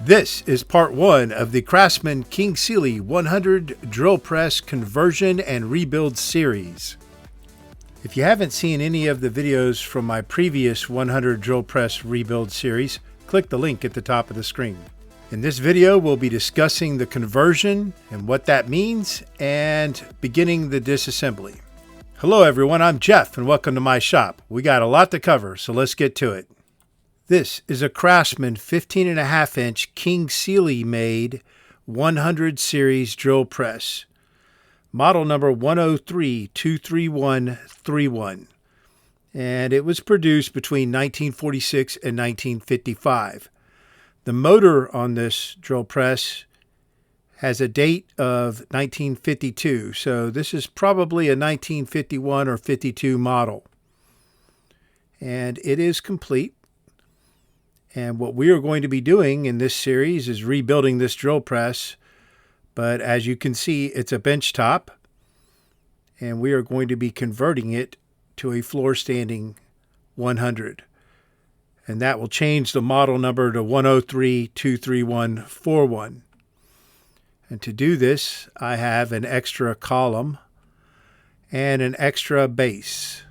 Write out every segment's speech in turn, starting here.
This is part one of the Craftsman King Seeley 100 drill press conversion and rebuild series. If you haven't seen any of the videos from my previous 100 drill press rebuild series, click the link at the top of the screen. In this video, we'll be discussing the conversion and what that means and beginning the disassembly. Hello everyone, I'm Jeff and welcome to my shop. We got a lot to cover, so let's get to it. This is a Craftsman 15.5 inch King Seeley made 100 series drill press. Model number 103-23131. And it was produced between 1946 and 1955. The motor on this drill press has a date of 1952. So this is probably a 1951 or 52 model. And it is complete. And what we are going to be doing in this series is rebuilding this drill press. But as you can see, it's a bench top. And we are going to be converting it to a floor standing 100. And that will change the model number to 103-23141. And to do this, I have an extra column and an extra base.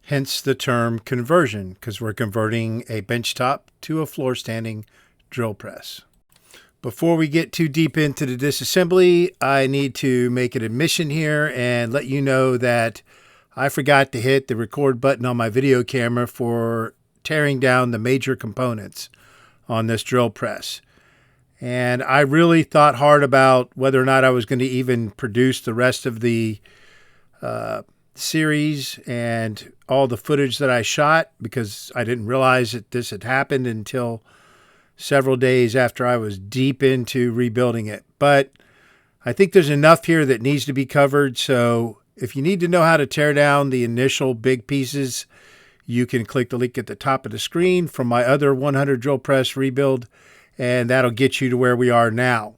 Hence the term conversion, because we're converting a benchtop to a floor standing drill press. Before we get too deep into the disassembly, I need to make an admission here and let you know that I forgot to hit the record button on my video camera for tearing down the major components on this drill press. And I really thought hard about whether or not I was going to even produce the rest of the series and all the footage that I shot, because I didn't realize that this had happened until several days after I was deep into rebuilding it. But I think there's enough here that needs to be covered. So if you need to know how to tear down the initial big pieces, you can click the link at the top of the screen from my other 100 drill press rebuild, and that'll get you to where we are now.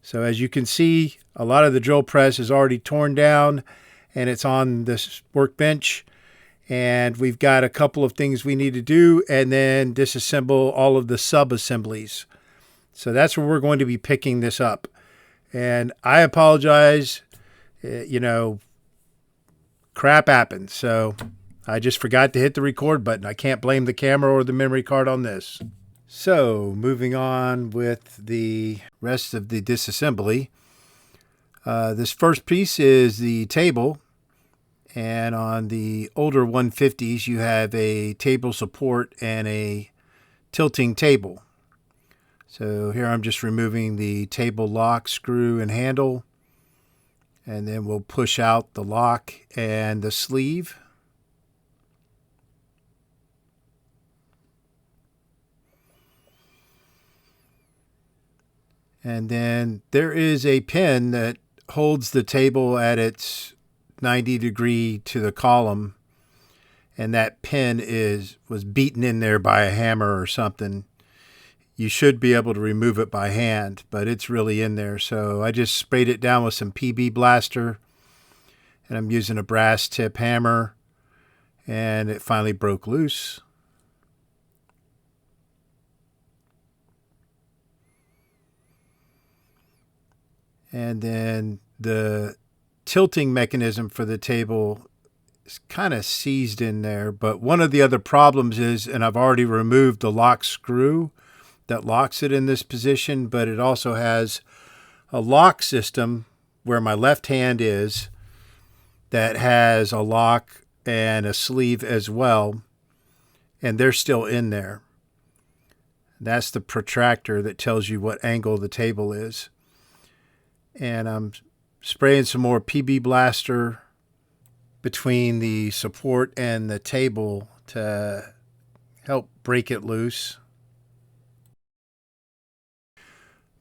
So as you can see, a lot of the drill press is already torn down and it's on this workbench. And we've got a couple of things we need to do and then disassemble all of the sub-assemblies. So that's where we're going to be picking this up. And I apologize, crap happens. So I just forgot to hit the record button. I can't blame the camera or the memory card on this. So moving on with the rest of the disassembly. This first piece is the table. And on the older 150s, you have a table support and a tilting table. So here I'm just removing the table lock, screw, and handle. And then we'll push out the lock and the sleeve. And then there is a pin that holds the table at its 90 degree to the column, and that pin was beaten in there by a hammer or something. You should be able to remove it by hand, but it's really in there. So I just sprayed it down with some PB Blaster, and I'm using a brass tip hammer, and it finally broke loose. And then the tilting mechanism for the table is kind of seized in there. But one of the other problems is, and I've already removed the lock screw that locks it in this position, but it also has a lock system where my left hand is that has a lock and a sleeve as well. And they're still in there. That's the protractor that tells you what angle the table is. And I'm spraying some more PB Blaster between the support and the table to help break it loose.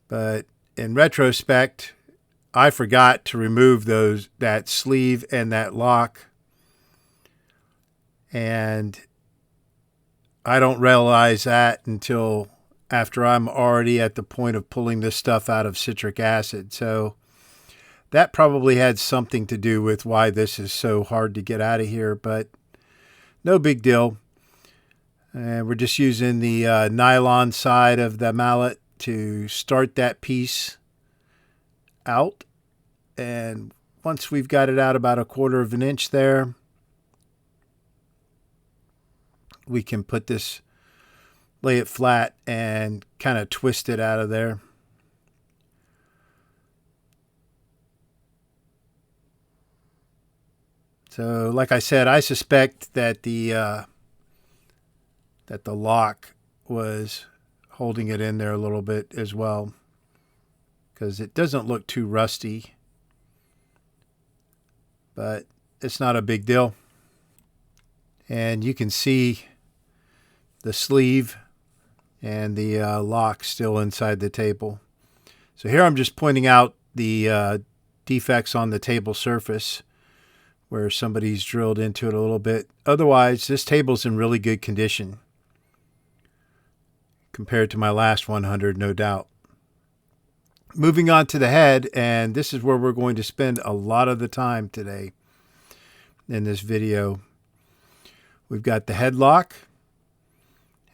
But in retrospect, I forgot to remove that sleeve and that lock. And I don't realize that until after I'm already at the point of pulling this stuff out of citric acid. So that probably had something to do with why this is so hard to get out of here, but no big deal. And we're just using the nylon side of the mallet to start that piece out. And once we've got it out about 1/4 of an inch there, we can put this, lay it flat and kind of twist it out of there. So like I said, I suspect that the lock was holding it in there a little bit as well, because it doesn't look too rusty, but it's not a big deal. And you can see the sleeve and the lock still inside the table. So here I'm just pointing out the defects on the table surface where somebody's drilled into it a little bit. Otherwise, this table's in really good condition compared to my last 100, no doubt. Moving on to the head, and this is where we're going to spend a lot of the time today in this video. We've got the head lock,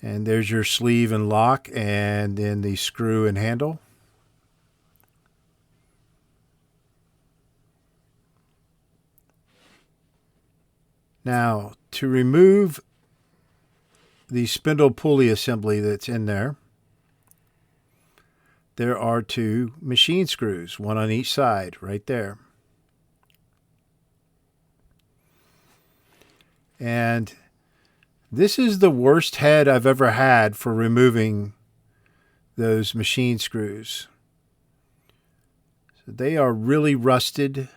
and there's your sleeve and lock, and then the screw and handle. Now, to remove the spindle pulley assembly that's in there, there are 2 machine screws, one on each side, right there. And this is the worst head I've ever had for removing those machine screws. So they are really rusted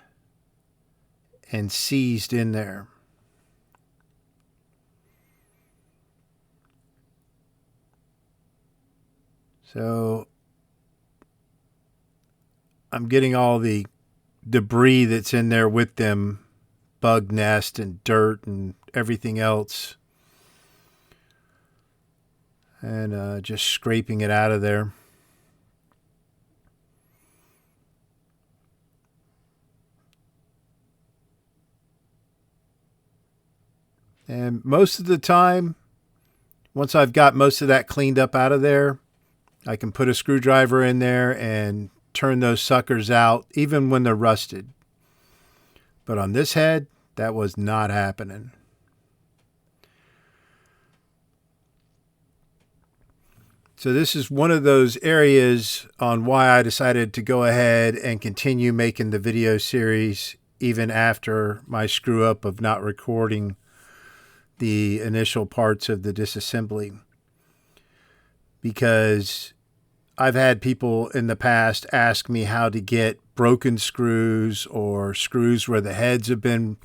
and seized in there. So I'm getting all the debris that's in there with them, bug nest and dirt and everything else, and just scraping it out of there. And most of the time, once I've got most of that cleaned up out of there, I can put a screwdriver in there and turn those suckers out, even when they're rusted. But on this head, that was not happening. So this is one of those areas on why I decided to go ahead and continue making the video series even after my screw up of not recording the initial parts of the disassembly. Because I've had people in the past ask me how to get broken screws or screws where the heads have been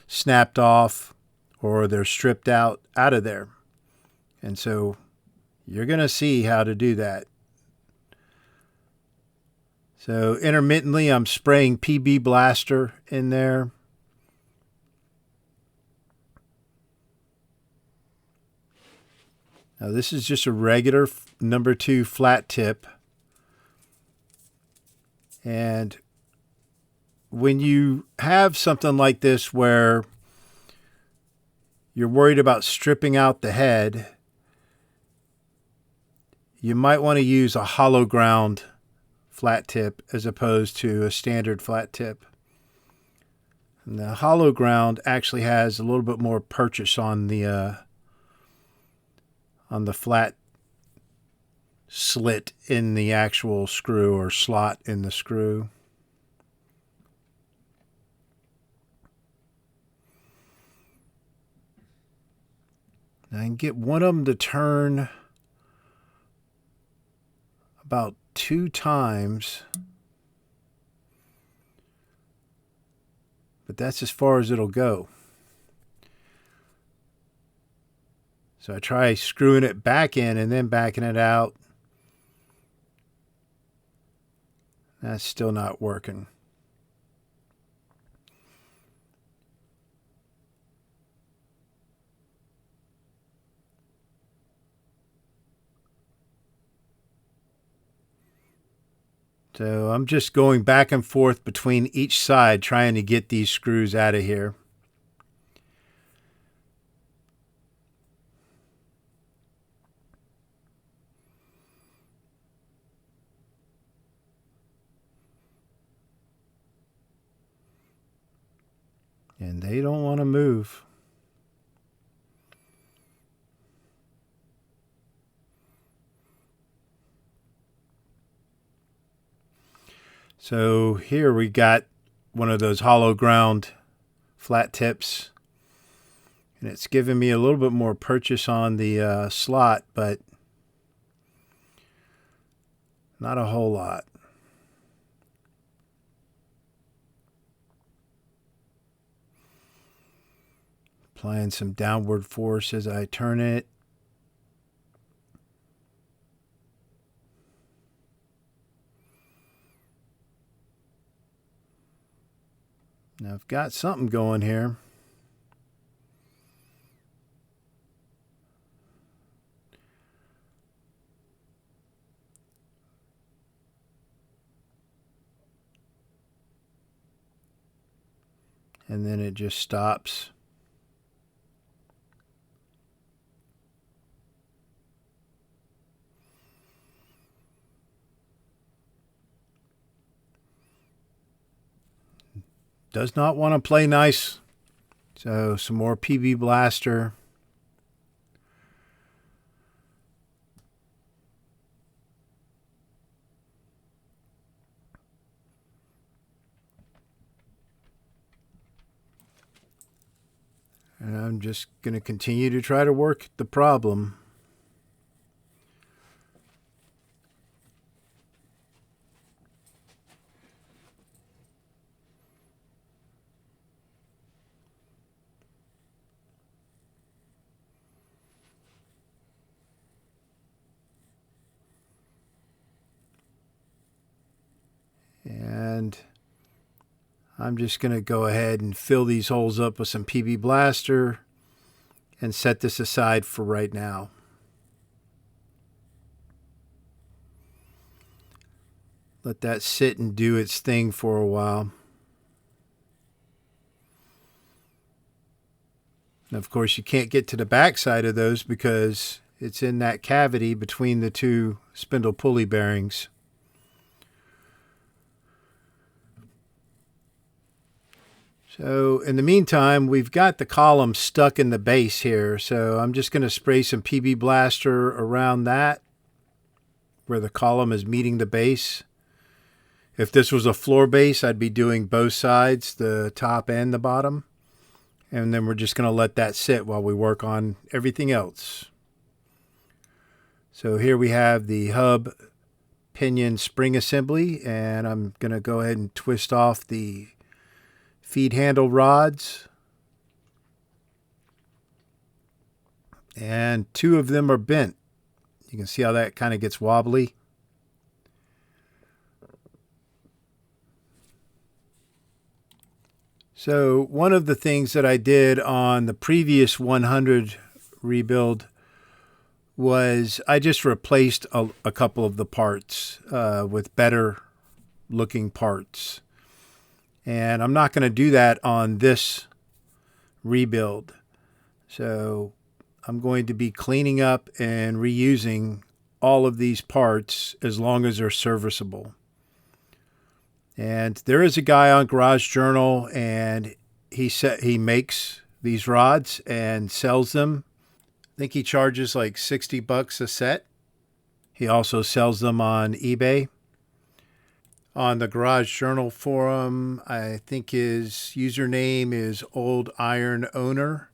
snapped off or they're stripped out of there. And so you're going to see how to do that. So intermittently, I'm spraying PB Blaster in there. Now this is just a regular number 2 flat tip. And when you have something like this where you're worried about stripping out the head, you might want to use a hollow ground flat tip as opposed to a standard flat tip. And the hollow ground actually has a little bit more purchase on the flat slit in the actual screw or slot in the screw. And I can get one of them to turn about 2 times, but that's as far as it'll go. So I try screwing it back in and then backing it out. That's still not working. So I'm just going back and forth between each side trying to get these screws out of here. And they don't want to move. So here we got one of those hollow ground flat tips. And it's giving me a little bit more purchase on the slot, but not a whole lot. Applying some downward force as I turn it. Now I've got something going here. And then it just stops. Does not want to play nice. So some more PB Blaster. And I'm just going to continue to try to work the problem. And I'm just going to go ahead and fill these holes up with some PB Blaster and set this aside for right now. Let that sit and do its thing for a while. And of course, you can't get to the back side of those because it's in that cavity between the two spindle pulley bearings. So in the meantime, we've got the column stuck in the base here. So I'm just going to spray some PB Blaster around that where the column is meeting the base. If this was a floor base, I'd be doing both sides, the top and the bottom. And then we're just going to let that sit while we work on everything else. So here we have the hub pinion spring assembly, and I'm going to go ahead and twist off the feed handle rods. And two of them are bent. You can see how that kind of gets wobbly. So one of the things that I did on the previous 100 rebuild was I just replaced a couple of the parts with better looking parts. And I'm not going to do that on this rebuild. So I'm going to be cleaning up and reusing all of these parts as long as they're serviceable. And there is a guy on Garage Journal, and he makes these rods and sells them. I think he charges like $60 a set. He also sells them on eBay. On the Garage Journal forum, I think his username is Old Iron Owner.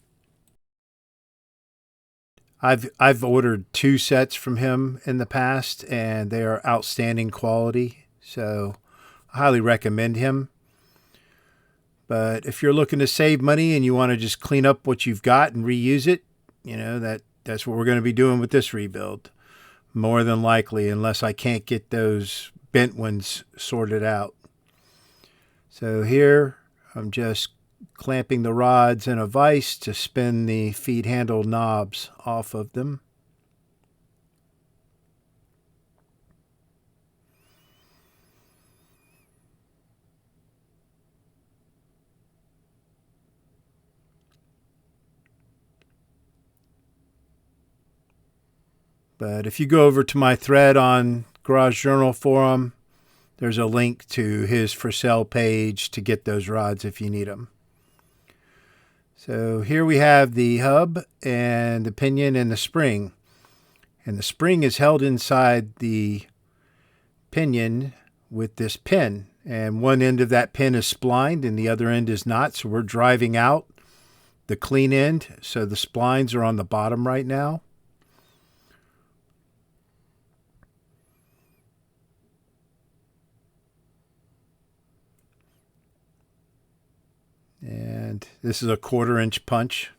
I've ordered 2 sets from him in the past, and they are outstanding quality. So I highly recommend him. But if you're looking to save money and you want to just clean up what you've got and reuse it, you know, that's what we're going to be doing with this rebuild. More than likely, unless I can't get those bent ones sorted out. So here I'm just clamping the rods in a vise to spin the feed handle knobs off of them. But if you go over to my thread on Garage Journal Forum, there's a link to his for sale page to get those rods if you need them. So here we have the hub and the pinion and the spring. And the spring is held inside the pinion with this pin. And one end of that pin is splined and the other end is not. So we're driving out the clean end. So the splines are on the bottom right now. And this is a 1/4 inch punch.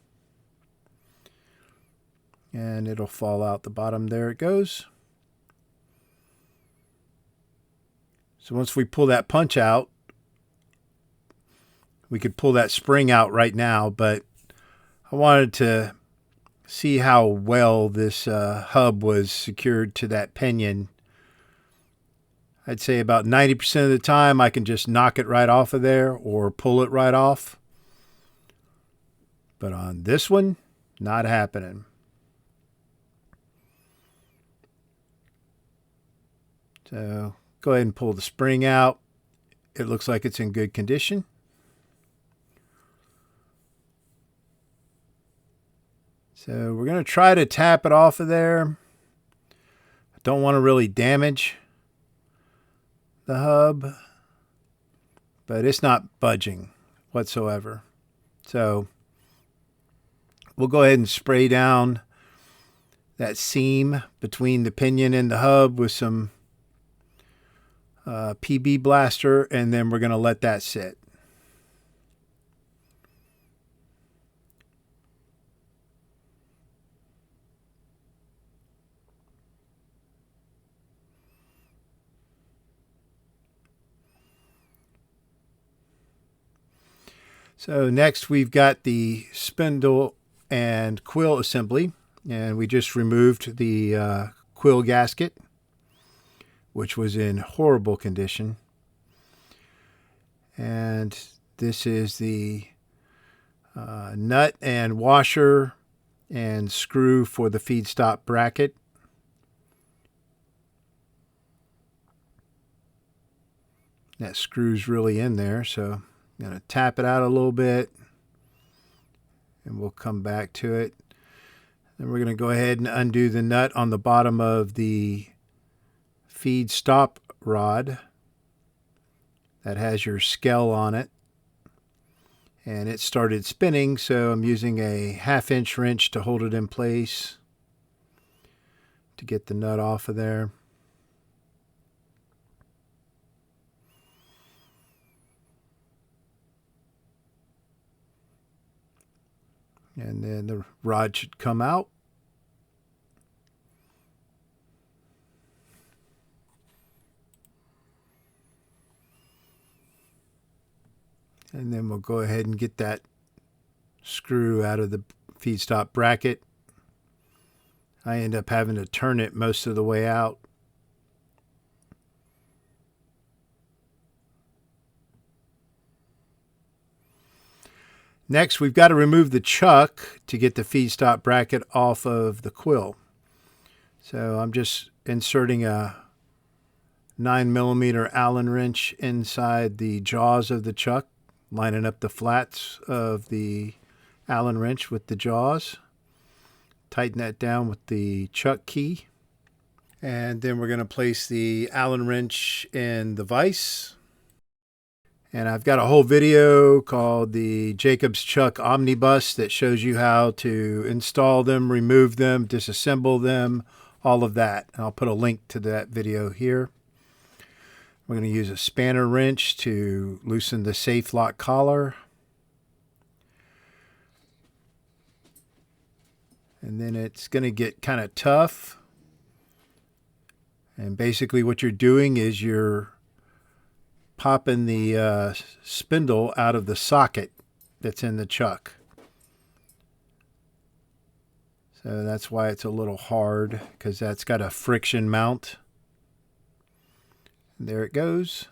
And it'll fall out the bottom. There it goes. So once we pull that punch out, we could pull that spring out right now, but I wanted to see how well this hub was secured to that pinion. I'd say about 90% of the time I can just knock it right off of there or pull it right off. But on this one, not happening. So go ahead and pull the spring out. It looks like it's in good condition. So we're going to try to tap it off of there. I don't want to really damage the hub, but it's not budging whatsoever. So we'll go ahead and spray down that seam between the pinion and the hub with some PB Blaster, and then we're going to let that sit. So next we've got the spindle and quill assembly, and we just removed the quill gasket, which was in horrible condition. And this is the nut and washer and screw for the feed stop bracket. That screw's really in there, so I'm going to tap it out a little bit and we'll come back to it. Then we're going to go ahead and undo the nut on the bottom of the feed stop rod that has your scale on it. And it started spinning, so I'm using a 1/2 inch wrench to hold it in place to get the nut off of there. And then the rod should come out. And then we'll go ahead and get that screw out of the feed stop bracket. I end up having to turn it most of the way out. Next, we've got to remove the chuck to get the feed stop bracket off of the quill. So I'm just inserting a 9mm Allen wrench inside the jaws of the chuck, lining up the flats of the Allen wrench with the jaws. Tighten that down with the chuck key. And then we're going to place the Allen wrench in the vise. And I've got a whole video called the Jacobs Chuck Omnibus that shows you how to install them, remove them, disassemble them, all of that. And I'll put a link to that video here. We're going to use a spanner wrench to loosen the safe lock collar. And then it's going to get kind of tough. And basically what you're doing is you're popping the spindle out of the socket that's in the chuck. So that's why it's a little hard, because that's got a friction mount. And there it goes.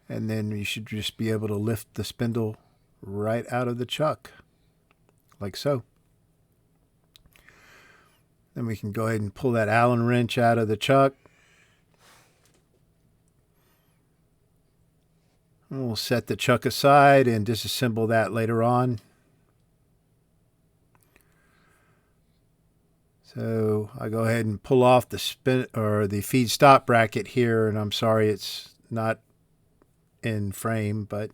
And then you should just be able to lift the spindle right out of the chuck, like so. Then we can go ahead and pull that Allen wrench out of the chuck. And we'll set the chuck aside and disassemble that later on. So I go ahead and pull off the feed stop bracket here, and I'm sorry it's not in frame, but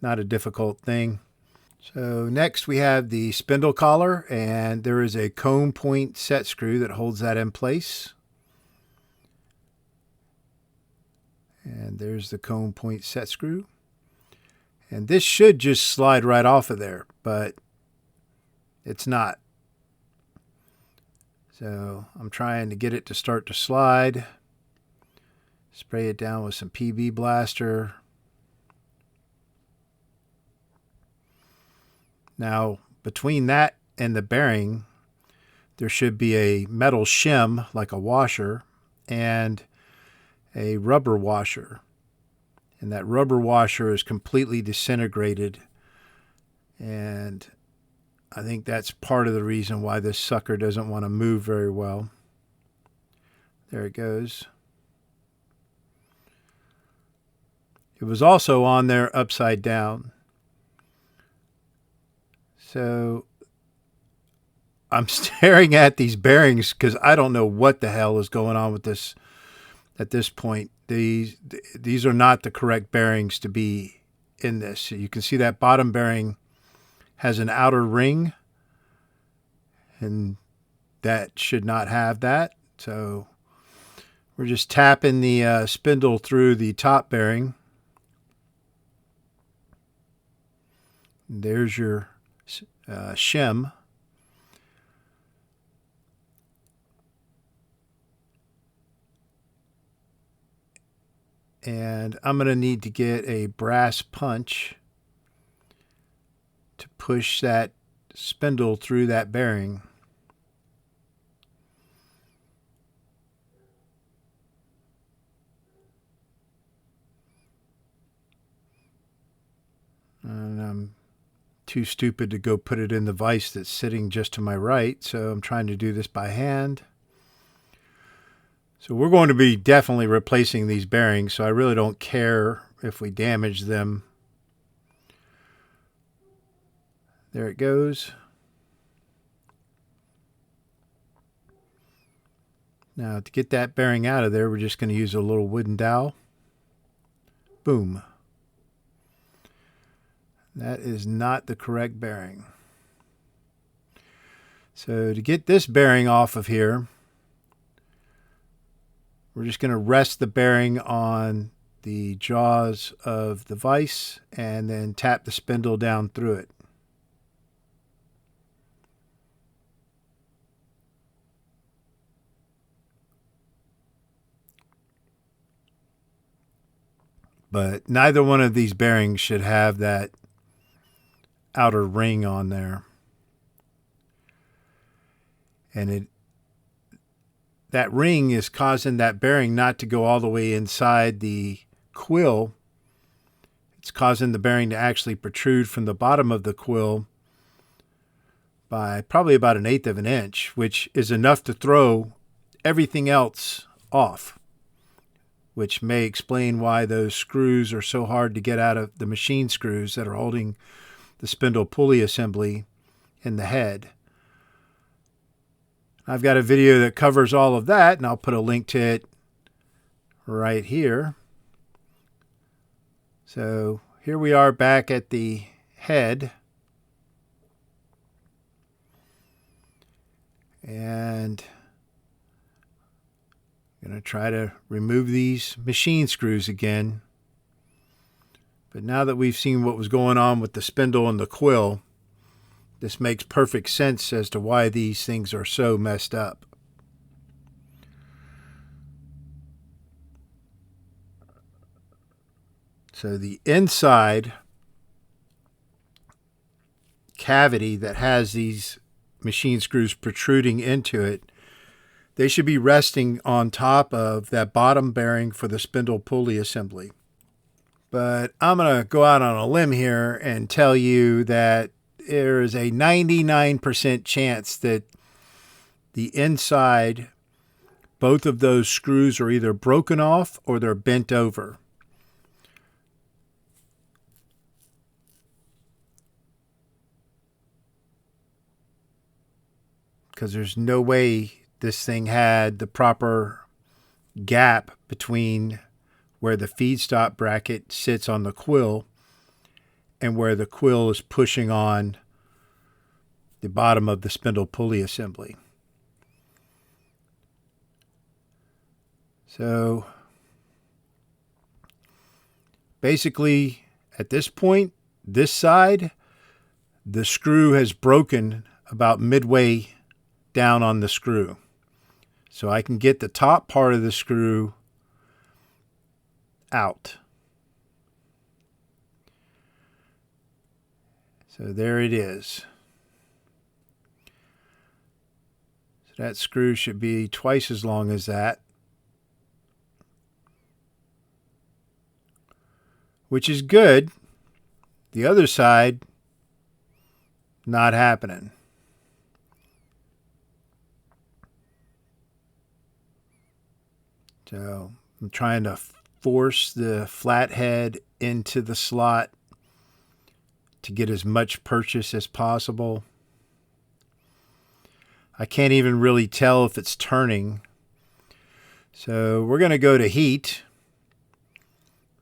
not a difficult thing. So next we have the spindle collar, and there is a comb point set screw that holds that in place. And there's the comb point set screw. And this should just slide right off of there, but it's not. So I'm trying to get it to start to slide. Spray it down with some PB Blaster. Now, between that and the bearing, there should be a metal shim, like a washer, and a rubber washer. And that rubber washer is completely disintegrated. And I think that's part of the reason why this sucker doesn't want to move very well. There it goes. It was also on there upside down. So I'm staring at these bearings because I don't know what the hell is going on with this at this point. These are not the correct bearings to be in this. So you can see that bottom bearing has an outer ring, and that should not have that. So we're just tapping the spindle through the top bearing. And there's your shim. And I'm going to need to get a brass punch to push that spindle through that bearing. And I'm too stupid to go put it in the vise that's sitting just to my right, so I'm trying to do this by hand. So we're going to be definitely replacing these bearings, so I really don't care if we damage them. There it goes. Now to get that bearing out of there, we're just going to use a little wooden dowel. Boom. That is not the correct bearing. So to get this bearing off of here, we're just going to rest the bearing on the jaws of the vise and then tap the spindle down through it. But neither one of these bearings should have that outer ring on there. And that ring is causing that bearing not to go all the way inside the quill. It's causing the bearing to actually protrude from the bottom of the quill by probably about 1/8 of an inch, which is enough to throw everything else off, which may explain why those screws are so hard to get out of, the machine screws that are holding the spindle pulley assembly in the head. I've got a video that covers all of that, and I'll put a link to it right here. So here we are back at the head. And I'm going to try to remove these machine screws again. But now that we've seen what was going on with the spindle and the quill, This makes perfect sense as to why these things are so messed up. So the inside cavity that has these machine screws protruding into it, they should be resting on top of that bottom bearing for the spindle pulley assembly. But I'm going to go out on a limb here and tell you that there is a 99% chance that the inside, both of those screws are either broken off or they're bent over. Because there's no way this thing had the proper gap between where the feed stop bracket sits on the quill and where the quill is pushing on the bottom of the spindle pulley assembly. So basically at this point, this side, the screw has broken about midway down on the screw. So I can get the top part of the screw out. So there it is. So that screw should be twice as long as that, which is good. The other side, not happening. So I'm trying to force the flathead into the slot to get as much purchase as possible. I can't even really tell if it's turning. So we're going to go to heat.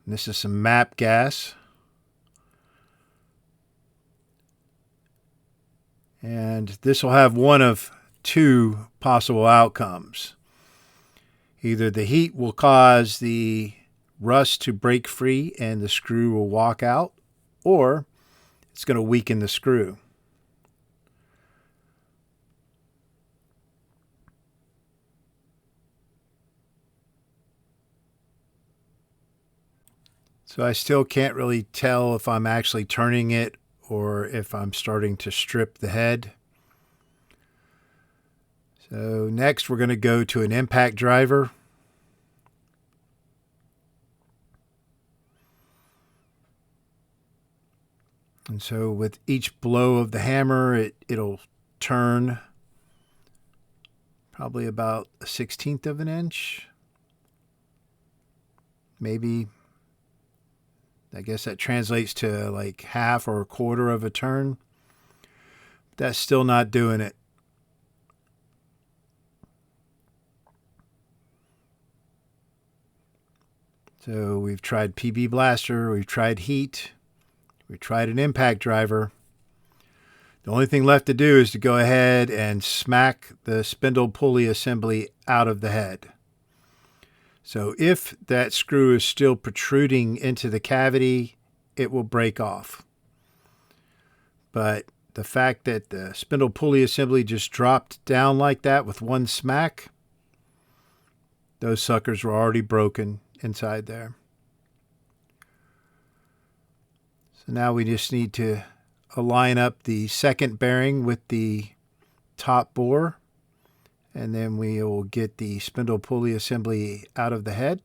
This is some MAP gas. And this will have one of two possible outcomes. Either the heat will cause the rust to break free and the screw will walk out, or it's going to weaken the screw. So I still can't really tell if I'm actually turning it or if I'm starting to strip the head. So next we're going to go to an impact driver. And so with each blow of the hammer, it'll turn probably about 1/16 of an inch. Maybe, I guess that translates to like half or a quarter of a turn. That's still not doing it. So we've tried PB Blaster, we've tried heat, we've tried an impact driver. The only thing left to do is to go ahead and smack the spindle pulley assembly out of the head. So if that screw is still protruding into the cavity, it will break off. But the fact that the spindle pulley assembly just dropped down like that with one smack, those suckers were already broken inside there. So now we just need to align up the second bearing with the top bore, and then we will get the spindle pulley assembly out of the head.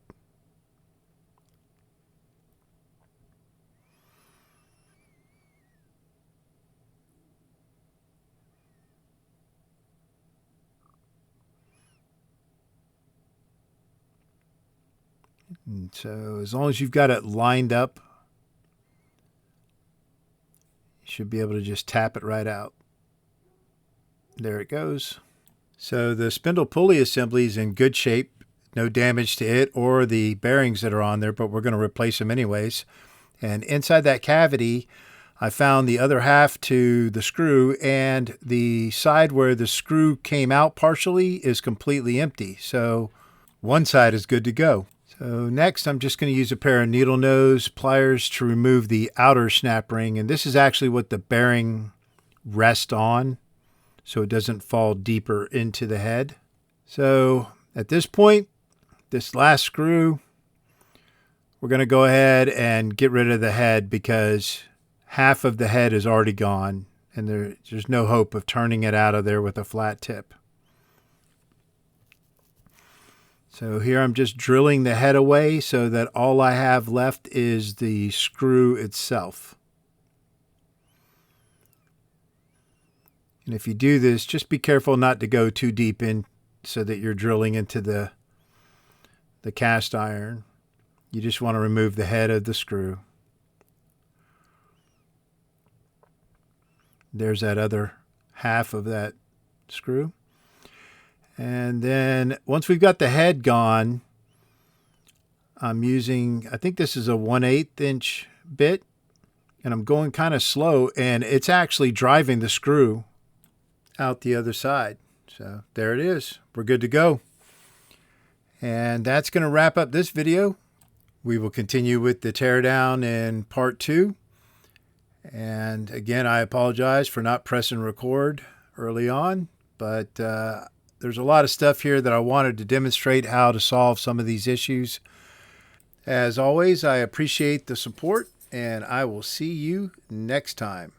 And so as long as you've got it lined up, you should be able to just tap it right out. There it goes. So the spindle pulley assembly is in good shape. No damage to it or the bearings that are on there, but we're going to replace them anyways. And inside that cavity, I found the other half to the screw, and the side where the screw came out partially is completely empty. So one side is good to go. So next, I'm just going to use a pair of needle nose pliers to remove the outer snap ring. And this is actually what the bearing rest on so it doesn't fall deeper into the head. So at this point, this last screw, we're going to go ahead and get rid of the head because half of the head is already gone and there's no hope of turning it out of there with a flat tip. So here I'm just drilling the head away so that all I have left is the screw itself. And if you do this, just be careful not to go too deep in so that you're drilling into the cast iron. You just want to remove the head of the screw. There's that other half of that screw. And then once we've got the head gone, I'm using, I think this is a 1/8 inch bit, and I'm going kind of slow, and it's actually driving the screw out the other side. So there it is. We're good to go. And that's going to wrap up this video. We will continue with the teardown in part 2. And again, I apologize for not pressing record early on, but there's a lot of stuff here that I wanted to demonstrate how to solve some of these issues. As always, I appreciate the support, and I will see you next time.